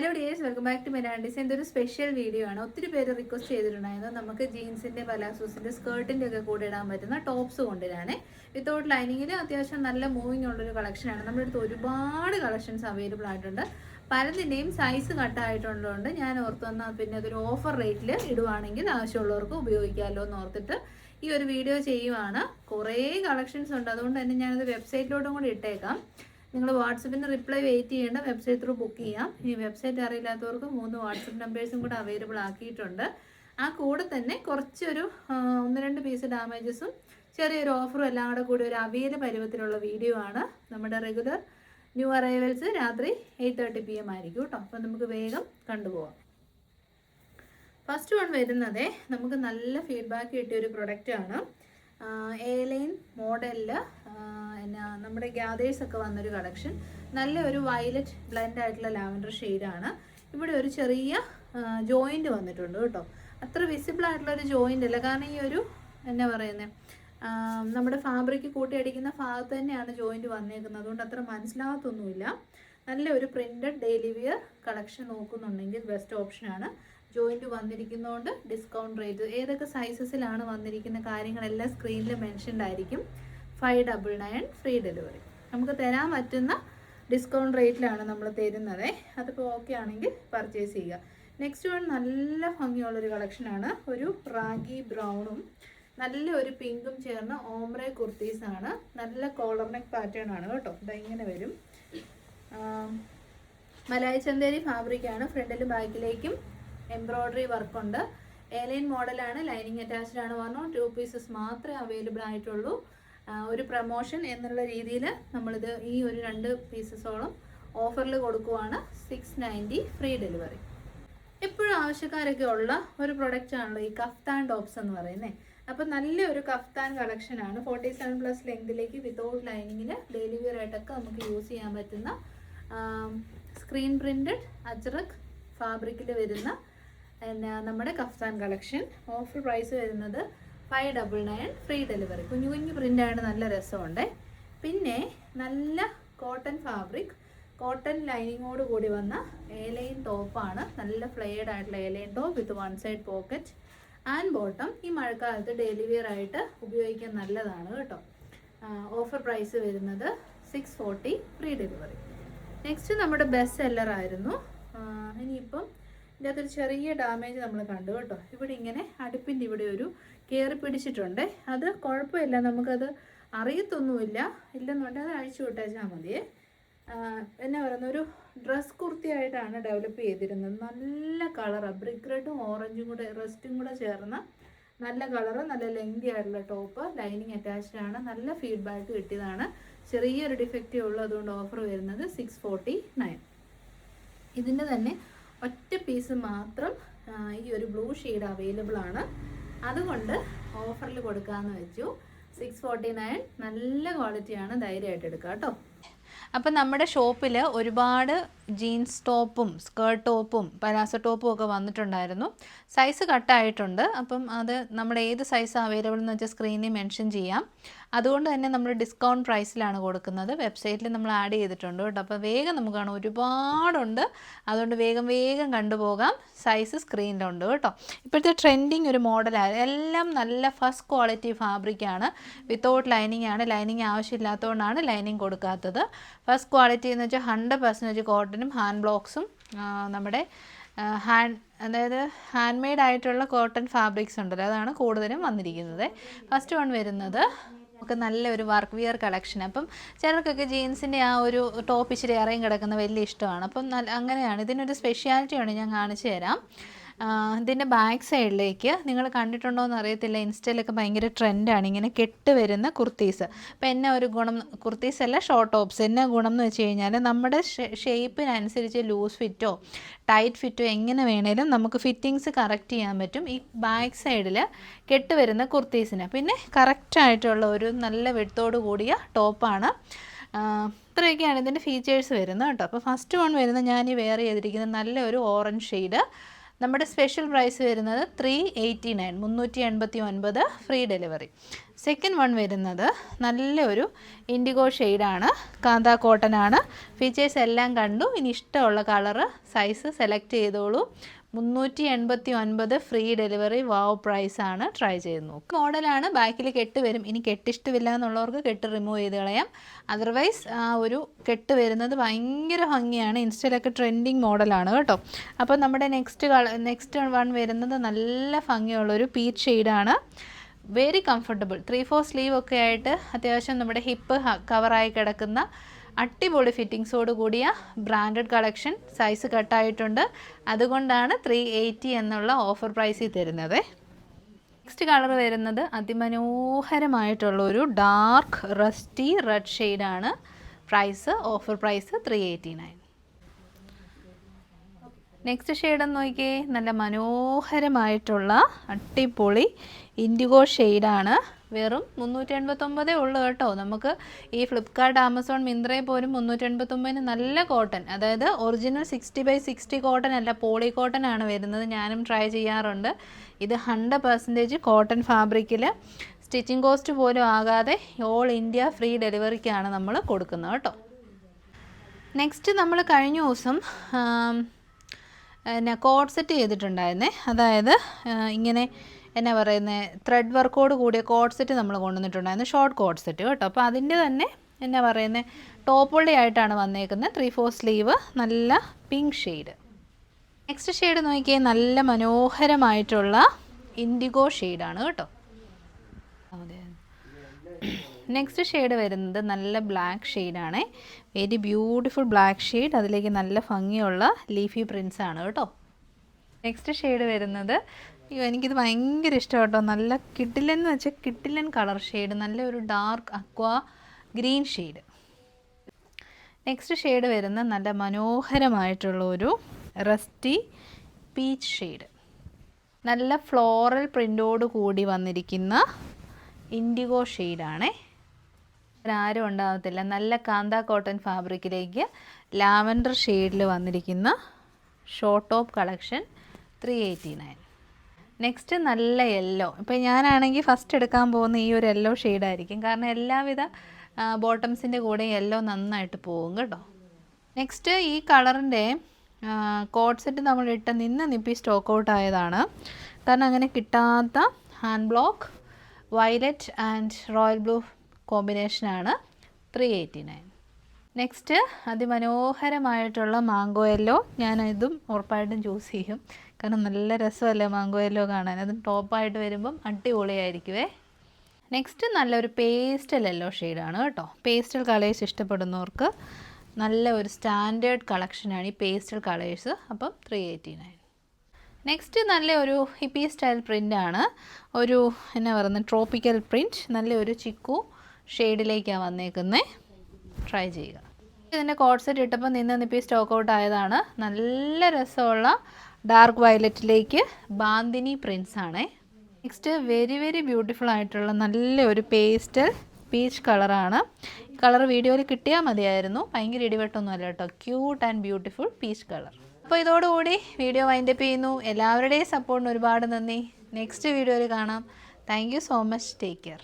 Hello dears, welcome back to മെനാൻ design. ഇതൊരു special video ആണ്. ഒത്തിരി പേര് റിക്വസ്റ്റ് ചെയ്തിട്ടുണ്ടായിരുന്നു നമുക്ക് ജീൻസിൻ്റെ പലാസോസിൻ്റെ സ്കേർട്ടിൻ്റെ ഒക്കെ കൂടെ ഇടാൻ പറ്റുന്ന ടോപ്സ് കൊണ്ടുവരാനേ. വിത്തൗട്ട് ലൈനിങ്ങിൽ അത്യാവശ്യം നല്ല മൂവിങ് ഉള്ളൊരു കളക്ഷനാണ്. നമ്മുടെ അടുത്ത് ഒരുപാട് കളക്ഷൻസ് അവൈലബിൾ ആയിട്ടുണ്ട്. പലതിൻ്റെയും സൈസ് കട്ടായിട്ടുള്ളതുകൊണ്ട് ഞാൻ ഓർത്തു വന്നാൽ പിന്നെ അതൊരു ഓഫർ റേറ്റിൽ ഇടുവാണെങ്കിൽ ആവശ്യമുള്ളവർക്ക് ഉപയോഗിക്കാമല്ലോ എന്ന് ഓർത്തിട്ട് ഈ ഒരു വീഡിയോ ചെയ്യുവാണ്. കുറേ കളക്ഷൻസ് ഉണ്ട്, അതുകൊണ്ട് തന്നെ ഞാനത് വെബ്സൈറ്റിലോട്ടും കൂടി ഇട്ടേക്കാം. നിങ്ങൾ വാട്സപ്പിന് റിപ്ലൈ വെയിറ്റ് ചെയ്യേണ്ട, വെബ്സൈറ്റ് ത്രൂ ബുക്ക് ചെയ്യാം. ഈ വെബ്സൈറ്റ് അറിയില്ലാത്തവർക്ക് 3 വാട്സപ്പ് നമ്പേഴ്സും കൂടെ അവൈലബിൾ ആക്കിയിട്ടുണ്ട്. ആ കൂടെ തന്നെ കുറച്ചൊരു 1-2 പീസ് ഡാമേജസും ചെറിയൊരു ഓഫറും എല്ലാം കൂടി ഒരു അവിയൽ പരുവത്തിലുള്ള വീഡിയോ ആണ്. നമ്മുടെ റെഗുലർ ന്യൂ അറൈവൽസ് രാത്രി 8:30 PM ആയിരിക്കും കേട്ടോ. അപ്പം നമുക്ക് വേഗം കണ്ടുപോകാം. ഫസ്റ്റ് വൺ വരുന്നത് നമുക്ക് നല്ല ഫീഡ്ബാക്ക് കിട്ടിയൊരു പ്രൊഡക്റ്റാണ്. എയർലൈൻ മോഡലിൽ നമ്മുടെ ഗ്യാദേഴ്സൊക്കെ വന്നൊരു കളക്ഷൻ. നല്ല ഒരു വയലറ്റ് ബ്ലെൻഡ് ആയിട്ടുള്ള ലാവൻഡർ ഷെയ്ഡാണ്. ഇവിടെ ഒരു ചെറിയ ജോയിൻറ്റ് വന്നിട്ടുണ്ട് കേട്ടോ. അത്ര വിസിബിൾ ആയിട്ടുള്ളൊരു ജോയിൻ്റ് അല്ല, കാരണം ഈ ഒരു എന്നാ പറയുന്നത് നമ്മുടെ ഫാബ്രിക് കൂട്ടിയടിക്കുന്ന ഭാഗത്ത് തന്നെയാണ് ജോയിൻറ്റ് വന്നേക്കുന്നത്. അതുകൊണ്ട് അത്ര മനസ്സിലാകത്തൊന്നുമില്ല. നല്ല ഒരു പ്രിൻറ്റഡ് ഡെയിലി വിയർ കളക്ഷൻ നോക്കുന്നുണ്ടെങ്കിൽ ബെസ്റ്റ് ഓപ്ഷനാണ്. ജോയിൻറ്റ് വന്നിരിക്കുന്നതുകൊണ്ട് ഡിസ്കൗണ്ട് റേറ്റ് ഏതൊക്കെ സൈസസിലാണ് വന്നിരിക്കുന്ന കാര്യങ്ങളെല്ലാം സ്ക്രീനിൽ മെൻഷൻഡ് ആയിരിക്കും. 599 ഫ്രീ ഡെലിവറി നമുക്ക് തരാൻ പറ്റുന്ന ഡിസ്കൗണ്ട് റേറ്റിലാണ് നമ്മൾ തരുന്നത്. അതിപ്പോൾ ഓക്കെ ആണെങ്കിൽ പർച്ചേസ് ചെയ്യുക. നെക്സ്റ്റ് വൺ നല്ല ഭംഗിയുള്ളൊരു കളക്ഷനാണ്. ഒരു റാഗി ബ്രൗണും നല്ല ഒരു പിങ്കും ചേർന്ന ഓംബ്രെ കുർത്തീസാണ്. നല്ല കോളർ നെക്ക് പാറ്റേൺ ആണ് കേട്ടോ. ഇങ്ങനെ വരും. മലായ് ചന്തേരി ഫാബ്രിക്കാണ്. ഫ്രണ്ടിലും ബാക്കിലേക്കും എംബ്രോയ്ഡറി വർക്കുണ്ട്. എയർലൈൻ മോഡലാണ്. ലൈനിങ് അറ്റാച്ച്ഡ് ആണ്. 1 or 2 പീസസ് മാത്രമേ അവൈലബിൾ ആയിട്ടുള്ളൂ. ഒരു പ്രൊമോഷൻ എന്നുള്ള രീതിയിൽ നമ്മളിത് ഈ ഒരു 2 പീസസോളം ഓഫറിൽ കൊടുക്കുവാണ്. 690 ഫ്രീ ഡെലിവറി. എപ്പോഴും ആവശ്യക്കാരൊക്കെ ഉള്ള ഒരു പ്രൊഡക്റ്റ് ആണല്ലോ ഈ കഫ്താൻ ടോപ്സ് എന്ന് പറയുന്നത്. അപ്പോൾ നല്ലൊരു കഫ്താൻ കളക്ഷനാണ്. 47+ ലെങ്തിലേക്ക് വിത്തൗട്ട് ലൈനിങ്ങിൽ ഡെയിലി വിയർ ആയിട്ടൊക്കെ നമുക്ക് യൂസ് ചെയ്യാൻ പറ്റുന്ന സ്ക്രീൻ പ്രിൻറ്റഡ് അജ്രക് ഫാബ്രിക്കിൽ വരുന്ന നമ്മുടെ കഫ്താൻ കളക്ഷൻ. ഓഫർ പ്രൈസ് വരുന്നത് 599 ഫ്രീ ഡെലിവറി. കുഞ്ഞു കുഞ്ഞു പ്രിൻ്റാണ്, നല്ല രസമുണ്ട്. പിന്നെ നല്ല കോട്ടൺ ഫാബ്രിക്, കോട്ടൺ ലൈനിങ്ങോട് കൂടി വന്ന എയർലൈൻ ടോപ്പാണ്. നല്ല ഫ്ലെയർഡ് ആയിട്ടുള്ള airline top with 1 side pocket and bottom. ഈ മഴക്കാലത്ത് ഡെയിലി വിയർ ആയിട്ട് ഉപയോഗിക്കാൻ നല്ലതാണ് കേട്ടോ. ഓഫർ പ്രൈസ് വരുന്നത് 640 ഫ്രീ ഡെലിവറി. നെക്സ്റ്റ് നമ്മുടെ ബെസ്റ്റ് സെല്ലർ ആയിരുന്നു. ഇനിയിപ്പം ഇതിനകത്തൊരു ചെറിയ ഡാമേജ് നമ്മൾ കണ്ടു കേട്ടോ. ഇവിടെ ഇങ്ങനെ അടുപ്പിൻ്റെ ഇവിടെ ഒരു കയറി പിടിച്ചിട്ടുണ്ട്. അത് കുഴപ്പമില്ല, നമുക്കത് അറിയത്തൊന്നുമില്ല. ഇല്ലെന്നുണ്ടെങ്കിൽ അത് അഴിച്ചു വിട്ടേച്ചാൽ മതിയേ. എന്നാ പറയുന്ന ഒരു ഡ്രസ് കുർത്തിയായിട്ടാണ് ഡെവലപ്പ് ചെയ്തിരുന്നത്. നല്ല കളറാണ്. ബ്രിക്ക് റെഡും ഓറഞ്ചും കൂടെ റെസ്റ്റും കൂടെ ചേർന്ന നല്ല കളറ്, നല്ല ലെങ്തി ആയിട്ടുള്ള ടോപ്പ്. ലൈനിങ് അറ്റാച്ച്ഡ് ആണ്. നല്ല ഫീഡ്ബാക്ക് കിട്ടിയതാണ്. ചെറിയൊരു ഡിഫക്റ്റേ ഉള്ളൂ. അതുകൊണ്ട് ഓഫർ വരുന്നത് 649. ഇതിൻ്റെ തന്നെ ഒറ്റ പീസ് മാത്രം ഈ ഒരു ബ്ലൂ ഷെയ്ഡ് അവൈലബിൾ ആണ്. അതുകൊണ്ട് ഓഫറിൽ കൊടുക്കാമെന്ന് വെച്ചു. 649. നല്ല ക്വാളിറ്റിയാണ്, ധൈര്യമായിട്ട് എടുക്കാം കേട്ടോ. അപ്പം നമ്മുടെ ഷോപ്പിൽ ഒരുപാട് ജീൻസ് ടോപ്പും സ്കേർട്ട് ടോപ്പും പലാസോ ടോപ്പും ഒക്കെ വന്നിട്ടുണ്ടായിരുന്നു. സൈസ് കട്ടായിട്ടുണ്ട്. അപ്പം അത് നമ്മുടെ ഏത് സൈസ് അവൈലബിൾ എന്ന് വെച്ചാൽ സ്ക്രീനിൽ മെൻഷൻ ചെയ്യാം. അതുകൊണ്ട് തന്നെ നമ്മൾ ഡിസ്കൗണ്ട് പ്രൈസിലാണ് കൊടുക്കുന്നത്. വെബ്സൈറ്റിൽ നമ്മൾ ആഡ് ചെയ്തിട്ടുണ്ട് കേട്ടോ. അപ്പോൾ വേഗം നമുക്ക് കാണാം, ഒരുപാടുണ്ട്. അതുകൊണ്ട് വേഗം കണ്ടുപോകാം. സൈസ് സ്ക്രീനിലുണ്ട് കേട്ടോ. ഇപ്പോഴത്തെ ട്രെൻഡിങ് ഒരു മോഡലാണ്. എല്ലാം നല്ല ഫസ്റ്റ് ക്വാളിറ്റി ഫാബ്രിക്കാണ്. വിത്തൗട്ട് ലൈനിങ് ആണ്. ലൈനിങ് ആവശ്യമില്ലാത്തതുകൊണ്ടാണ് ലൈനിങ് കൊടുക്കാത്തത്. ഫസ്റ്റ് ക്വാളിറ്റി എന്ന് വെച്ചാൽ 100% കോട്ടനും ഹാൻഡ് ബ്ലോക്സും നമ്മുടെ അതായത് ഹാൻഡ് മെയ്ഡ് ആയിട്ടുള്ള കോട്ടൺ ഫാബ്രിക്സ് ഉണ്ടല്ലോ, അതാണ് കൂടുതലും വന്നിരിക്കുന്നത്. ഫസ്റ്റ് വൺ വരുന്നത് നമുക്ക് നല്ലൊരു വർക്ക് വിയർ കളക്ഷൻ. അപ്പം ചിലർക്കൊക്കെ ജീൻസിൻ്റെ ആ ഒരു ടോപ്പ് ഇച്ചിരി ഇറങ്ങി കിടക്കുന്ന വലിയ ഇഷ്ടമാണ്. അപ്പം അങ്ങനെയാണ്. ഇതിനൊരു സ്പെഷ്യാലിറ്റിയാണ്, ഞാൻ കാണിച്ചു തരാം. ഇതിൻ്റെ ബാക്ക് സൈഡിലേക്ക് നിങ്ങൾ കണ്ടിട്ടുണ്ടോ എന്ന് അറിയത്തില്ല, ഇൻസ്റ്റയിലൊക്കെ ഭയങ്കര ട്രെൻഡാണ് ഇങ്ങനെ കെട്ട് വരുന്ന കുർത്തീസ്. അപ്പോൾ എന്നാ ഒരു ഗുണം, കുർത്തീസ് അല്ല ഷോർട്ട് ടോപ്സ്, എന്നാ ഗുണം എന്ന് വെച്ച് കഴിഞ്ഞാൽ നമ്മുടെ ഷേപ്പിനനുസരിച്ച് ലൂസ് ഫിറ്റോ ടൈറ്റ് ഫിറ്റോ എങ്ങനെ വേണേലും നമുക്ക് ഫിറ്റിങ്സ് കറക്റ്റ് ചെയ്യാൻ പറ്റും ഈ ബാക്ക് സൈഡിൽ കെട്ട് വരുന്ന കുർത്തീസിന്. പിന്നെ കറക്റ്റായിട്ടുള്ള ഒരു നല്ല വെടുത്തോട് കൂടിയ ടോപ്പാണ്. ഇത്രയൊക്കെയാണ് ഇതിൻ്റെ ഫീച്ചേഴ്സ് വരുന്നത് കേട്ടോ. അപ്പോൾ ഫസ്റ്റ് വൺ വരുന്നത് ഞാൻ ഈ വെയർ ചെയ്തിരിക്കുന്ന നല്ലൊരു ഓറഞ്ച് ഷെയ്ഡ്. നമ്മുടെ സ്പെഷ്യൽ പ്രൈസ് വരുന്നത് 389 ഫ്രീ ഡെലിവറി. സെക്കൻഡ് വൺ വരുന്നത് നല്ലൊരു ഇൻഡിഗോ ഷെയ്ഡാണ്, കാന്ത കോട്ടൺ ആണ്. ഫീച്ചേഴ്സ് എല്ലാം കണ്ടു. ഇനി ഇഷ്ടമുള്ള കളറ് സൈസ് സെലക്ട് ചെയ്തോളൂ. 389 ഫ്രീ ഡെലിവറി. വാവ് പ്രൈസാണ്. ട്രൈ ചെയ്ത് നോക്കും. മോഡലാണ്. ബാക്കിൽ കെട്ട് വരും. ഇനി കെട്ടിഷ്ടമില്ല എന്നുള്ളവർക്ക് കെട്ട് റിമൂവ് ചെയ്ത് കളയാം. അതർവൈസ് ആ ഒരു കെട്ട് വരുന്നത് ഭയങ്കര ഭംഗിയാണ്. ഇൻസ്റ്റയിലൊക്കെ ട്രെൻഡിങ് മോഡലാണ് കേട്ടോ. അപ്പോൾ നമ്മുടെ നെക്സ്റ്റ് വൺ വരുന്നത് നല്ല ഭംഗിയുള്ളൊരു പീച്ച് ഷെയ്ഡാണ്. Very comfortable. 3/4 സ്ലീവ് ഒക്കെ ആയിട്ട് അത്യാവശ്യം നമ്മുടെ ഹിപ്പ് കവറായി കിടക്കുന്ന അടിപൊളി ഫിറ്റിങ്സോട് കൂടിയ ബ്രാൻഡഡ് കളക്ഷൻ. സൈസ് കട്ടായിട്ടുണ്ട്, അതുകൊണ്ടാണ് 380 എന്നുള്ള ഓഫർ പ്രൈസിൽ തരുന്നത്. നെക്സ്റ്റ് കളർ വരുന്നത് അതിമനോഹരമായിട്ടുള്ളൊരു ഡാർക്ക് റസ്റ്റി റെഡ് ഷെയ്ഡാണ്. Offer price 389. നെക്സ്റ്റ് ഷെയ്ഡെന്ന് നോക്കിയേ, നല്ല മനോഹരമായിട്ടുള്ള അടിപൊളി ഇൻഡിഗോ ഷെയ്ഡാണ്. വെറും 389 ഉള്ളൂ കേട്ടോ. നമുക്ക് ഈ ഫ്ലിപ്കാർട്ട്, ആമസോൺ, മിന്ത്രയിൽ പോലും 389 നല്ല കോട്ടൺ, അതായത് ഒറിജിനൽ 60/60 കോട്ടൺ അല്ല, പോളി കോട്ടൺ ആണ് വരുന്നത്. ഞാനും ട്രൈ ചെയ്യാറുണ്ട്. ഇത് 100% കോട്ടൺ ഫാബ്രിക്കിൽ സ്റ്റിച്ചിങ് കോസ്റ്റ് പോലും ആകാതെ ഓൾ ഇന്ത്യ ഫ്രീ ഡെലിവറിക്കാണ് നമ്മൾ കൊടുക്കുന്നത് കേട്ടോ. നെക്സ്റ്റ് നമ്മൾ കഴിഞ്ഞ ദിവസം കോഡ് സെറ്റ് ചെയ്തിട്ടുണ്ടായിരുന്നേ. അതായത് ഇങ്ങനെ എന്നാ പറയുന്നത്, ത്രെഡ് വർക്കോട് കൂടിയ കോഡ് സെറ്റ് നമ്മൾ കൊണ്ടുവന്നിട്ടുണ്ടായിരുന്നു, ഷോർട്ട് കോഡ് സെറ്റ് കേട്ടോ. അപ്പോൾ അതിൻ്റെ തന്നെ എന്നാ പറയുന്നത് ടോപ്പുള്ളി ആയിട്ടാണ് വന്നേക്കുന്നത്. 3/4 സ്ലീവ്, നല്ല പിങ്ക് ഷെയ്ഡ്. നെക്സ്റ്റ് ഷെയ്ഡ് നോക്കിയാൽ നല്ല മനോഹരമായിട്ടുള്ള ഇൻഡിഗോ ഷെയ്ഡാണ് കേട്ടോ. നെക്സ്റ്റ് ഷെയ്ഡ് വരുന്നത് നല്ല ബ്ലാക്ക് ഷെയ്ഡാണ്. Very beautiful black shade. അതിലേക്ക് നല്ല ഭംഗിയുള്ള ലീഫി പ്രിൻസ് ആണ് കേട്ടോ. നെക്സ്റ്റ് ഷെയ്ഡ് വരുന്നത്, എനിക്കിത് ഭയങ്കര ഇഷ്ടം കേട്ടോ. നല്ല കിട്ടിലൻ എന്ന് വെച്ചാൽ കിട്ടിലൻ കളർ ഷെയ്ഡ്, നല്ല ഒരു ഡാർക്ക് അക്വാ ഗ്രീൻ ഷെയ്ഡ്. നെക്സ്റ്റ് ഷെയ്ഡ് വരുന്ന നല്ല മനോഹരമായിട്ടുള്ള ഒരു റസ്റ്റി പീച്ച് ഷെയ്ഡ്. നല്ല ഫ്ലോറൽ പ്രിൻ്റോട് കൂടി വന്നിരിക്കുന്ന ഇൻഡിഗോ ഷെയ്ഡാണേ. ആരും ഉണ്ടാകത്തില്ല. നല്ല കാന്ത കോട്ടൺ ഫാബ്രിക്കിലേക്ക് ലാവൻഡർ ഷെയ്ഡിൽ വന്നിരിക്കുന്ന ഷോർട്ട് ടോപ്പ് കളക്ഷൻ 389. നെക്സ്റ്റ് നല്ല യെല്ലോ. ഇപ്പോൾ ഞാനാണെങ്കിൽ ഫസ്റ്റ് എടുക്കാൻ പോകുന്ന ഈ ഒരു യെല്ലോ ഷെയ്ഡായിരിക്കും, കാരണം എല്ലാവിധ ബോട്ടംസിൻ്റെ കൂടെ യെല്ലോ നന്നായിട്ട് പോകും കേട്ടോ. നെക്സ്റ്റ് ഈ കളറിൻ്റെ കോഡ് സെറ്റ് നമ്മൾ നിപ്പി സ്റ്റോക്ക് ഔട്ട് ആയതാണ്. കാരണം അങ്ങനെ കിട്ടാത്ത hand block violet and royal blue കോമ്പിനേഷനാണ് 389. നെക്സ്റ്റ് അതിമനോഹരമായിട്ടുള്ള മാംഗോ യെല്ലോ. ഞാനിതും ഉറപ്പായിട്ടും ചൂസ് ചെയ്യും, കാരണം നല്ല രസമല്ലേ മാംഗോ യെല്ലോ കാണാൻ. അതും ടോപ്പായിട്ട് വരുമ്പം അടിപൊളിയായിരിക്കുമേ. നെക്സ്റ്റ് നല്ലൊരു പേസ്റ്റൽ യെല്ലോ ഷെയ്ഡാണ് കേട്ടോ. പേസ്റ്റൽ കളേഴ്സ് ഇഷ്ടപ്പെടുന്നവർക്ക് നല്ല ഒരു സ്റ്റാൻഡേർഡ് കളക്ഷനാണ് ഈ പേസ്റ്റൽ കളേഴ്സ്. അപ്പം 389. നെക്സ്റ്റ് നല്ല ഒരു ഹിപ്പി സ്റ്റൈൽ പ്രിൻ്റാണ്. ഒരു എന്നാ പറയുന്നത് ട്രോപ്പിക്കൽ പ്രിൻറ്റ്. നല്ല ഒരു ചിക്കു ഷെയ്ഡിലേക്കാണ് വന്നേക്കുന്നത്. ട്രൈ ചെയ്യുക. ഇതിൻ്റെ കോഡ് സെറ്റ് ഇട്ടപ്പോൾ നിപ്പി സ്റ്റോക്ക് ഔട്ട് ആയതാണ്. നല്ല രസമുള്ള ഡാർക്ക് വയലറ്റിലേക്ക് ബാന്തിനി പ്രിൻസ് ആണേ. നെക്സ്റ്റ് വെരി വെരി ബ്യൂട്ടിഫുൾ ആയിട്ടുള്ള നല്ലൊരു പേസ്റ്റൽ പീച്ച് കളറാണ്. കളർ വീഡിയോയിൽ കിട്ടിയാൽ മതിയായിരുന്നു. ഭയങ്കര ഇടിവെട്ടൊന്നും അല്ല കേട്ടോ. Cute and beautiful peach colour. അപ്പോൾ ഇതോടുകൂടി വീഡിയോ വൈൻഡപ്പ് ചെയ്യുന്നു. എല്ലാവരുടെയും സപ്പോർട്ടിന് ഒരുപാട് നന്ദി. നെക്സ്റ്റ് വീഡിയോയിൽ കാണാം. Thank you so much. Take care.